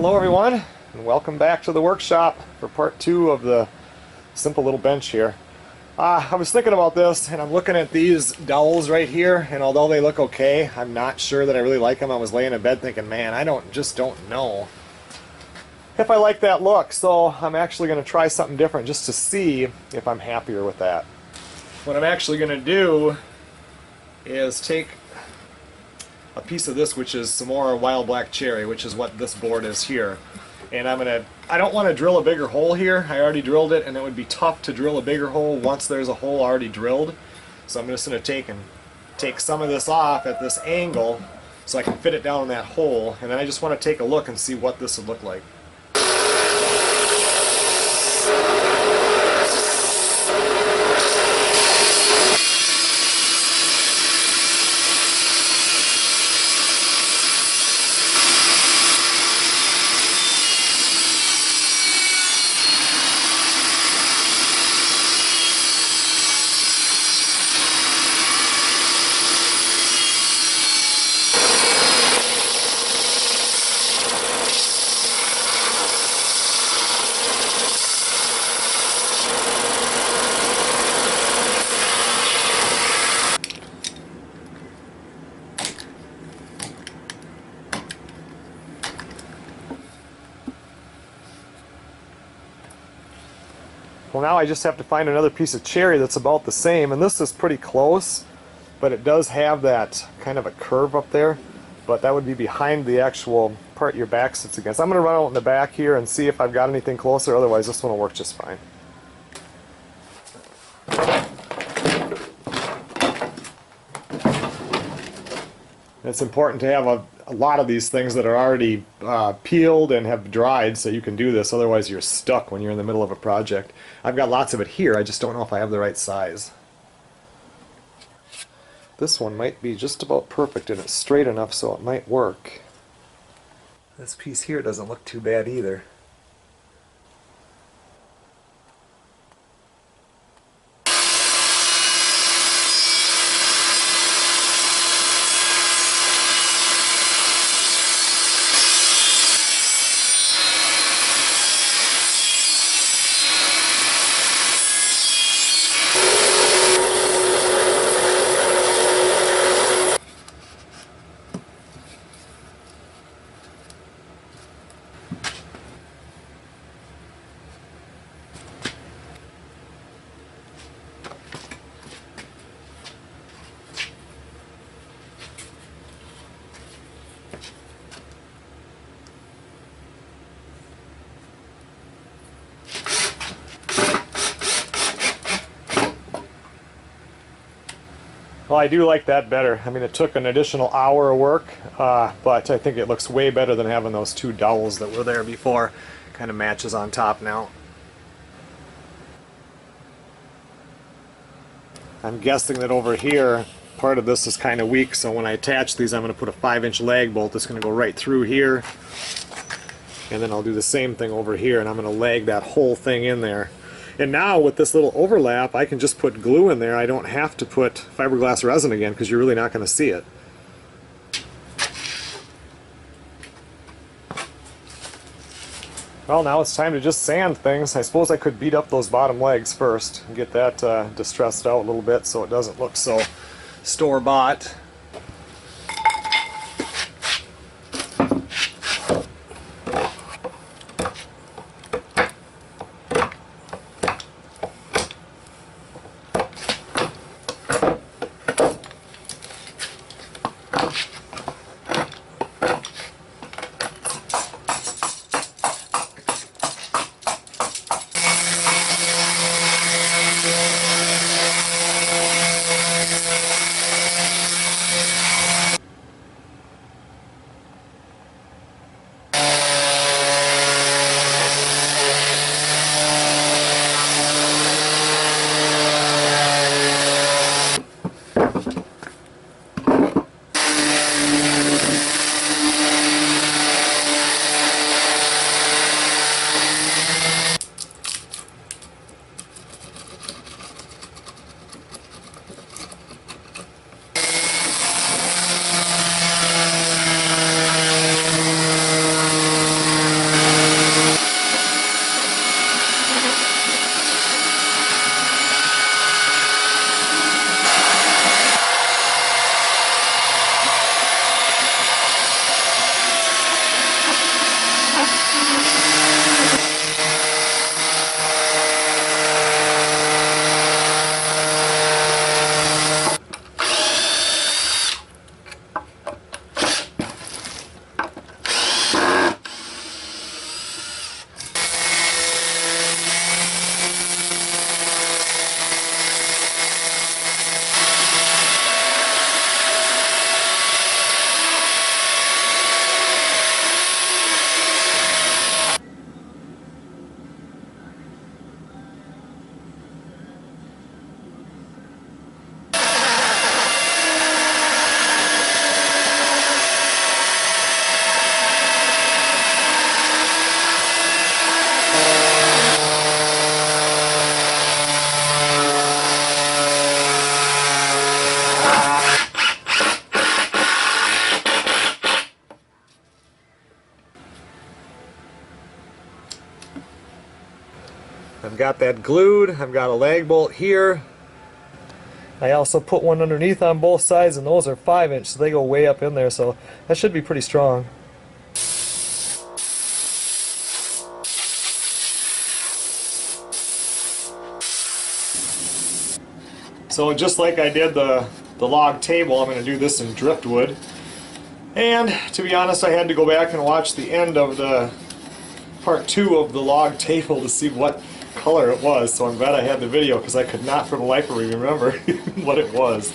Hello everyone, and welcome back to the workshop for part 2 of the simple little bench here. I was thinking about this, and I'm looking at these dowels right here, and although they look okay, I'm not sure that I really like them. I was laying in bed thinking, man, I just don't know if I like that look, so I'm actually going to try something different just to see if I'm happier with that. What I'm actually going to do is take a piece of this, which is some more wild black cherry, which is what this board is here. And I don't want to drill a bigger hole here. I already drilled it, and it would be tough to drill a bigger hole once there's a hole already drilled. So I'm just going to take some of this off at this angle so I can fit it down in that hole. And then I just want to take a look and see what this would look like. Well, now I just have to find another piece of cherry that's about the same, and this is pretty close, but it does have that kind of a curve up there, but that would be behind the actual part your back sits against. I'm going to run out in the back here and see if I've got anything closer, otherwise this one will work just fine. It's important to have a lot of these things that are already peeled and have dried so you can do this, otherwise you're stuck when you're in the middle of a project. I've got lots of it here, I just don't know if I have the right size. This one might be just about perfect and it's straight enough so it might work. This piece here doesn't look too bad either. Well, I do like that better. I mean, it took an additional hour of work, but I think it looks way better than having those two dowels that were there before. Kind of matches on top now. I'm guessing that over here, part of this is kind of weak, so when I attach these, I'm going to put a 5-inch lag bolt that's going to go right through here. And then I'll do the same thing over here, and I'm going to lag that whole thing in there. And now with this little overlap, I can just put glue in there. I don't have to put fiberglass resin again because you're really not going to see it. Well, now it's time to just sand things. I suppose I could beat up those bottom legs first and get that distressed out a little bit so it doesn't look so store-bought. got that glued. I've got a lag bolt here. I also put one underneath on both sides, and those are 5-inch, so they go way up in there, so that should be pretty strong. So just like I did the log table, I'm going to do this in driftwood. And to be honest, I had to go back and watch the end of the part 2 of the log table to see what color it was, so I'm glad I had the video because I could not for the life of me remember what it was.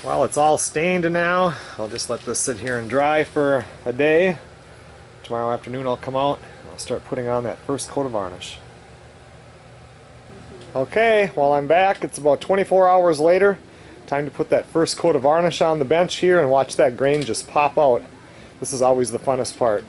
Well, it's all stained now. I'll just let this sit here and dry for a day. Tomorrow afternoon I'll come out and I'll start putting on that first coat of varnish. Okay, well I'm back. It's about 24 hours later. Time to put that first coat of varnish on the bench here and watch that grain just pop out. This is always the funnest part.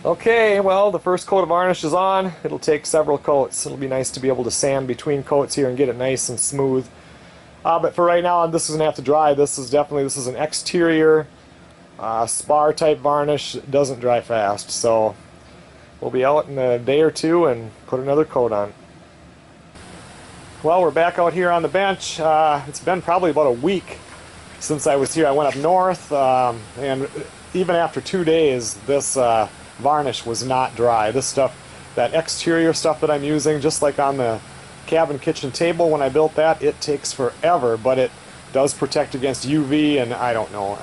Okay, well, the first coat of varnish is on. It'll take several coats. It'll be nice to be able to sand between coats here and get it nice and smooth. But for right now, this is going to have to dry. This is an exterior spar type varnish. It doesn't dry fast, so we'll be out in a day or two and put another coat on. Well, we're back out here on the bench. It's been probably about a week since I was here. I went up north, and even after 2 days, this varnish was not dry. This stuff, that exterior stuff that I'm using, just like on the cabin kitchen table when I built that, it takes forever, but it does protect against UV, and I don't know.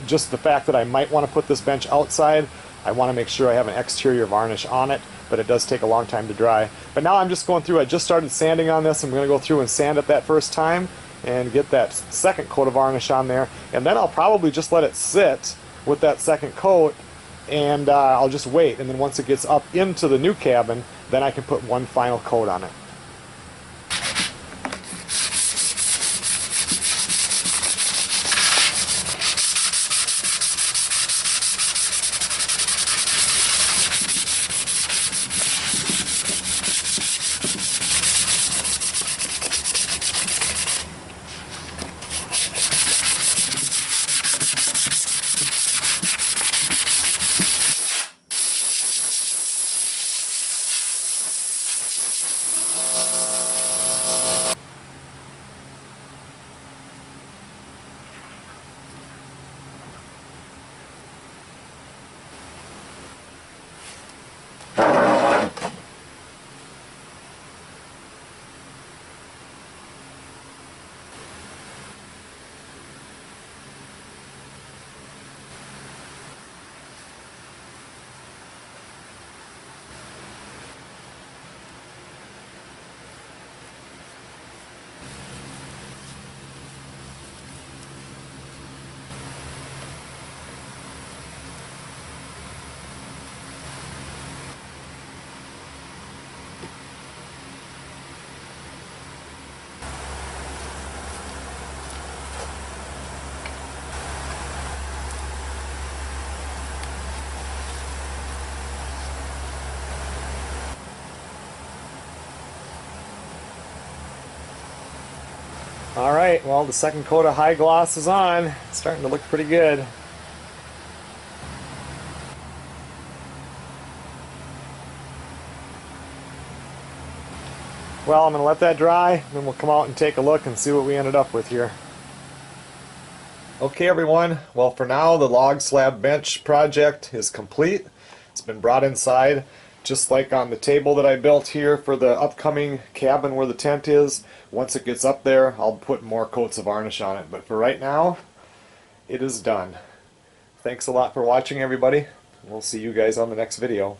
Just the fact that I might want to put this bench outside, I want to make sure I have an exterior varnish on it, but it does take a long time to dry. But now I'm just going through, I just started sanding on this. I'm going to go through and sand it that first time and get that second coat of varnish on there, and then I'll probably just let it sit with that second coat, and I'll just wait, and then once it gets up into the new cabin, then I can put one final coat on it. Alright, well, the second coat of high gloss is on. It's starting to look pretty good. Well, I'm going to let that dry, then we'll come out and take a look and see what we ended up with here. Okay everyone, well for now the log slab bench project is complete. It's been brought inside, just like on the table that I built here for the upcoming cabin where the tent is. Once it gets up there, I'll put more coats of varnish on it, but for right now, it is done. Thanks a lot for watching everybody. We'll see you guys on the next video.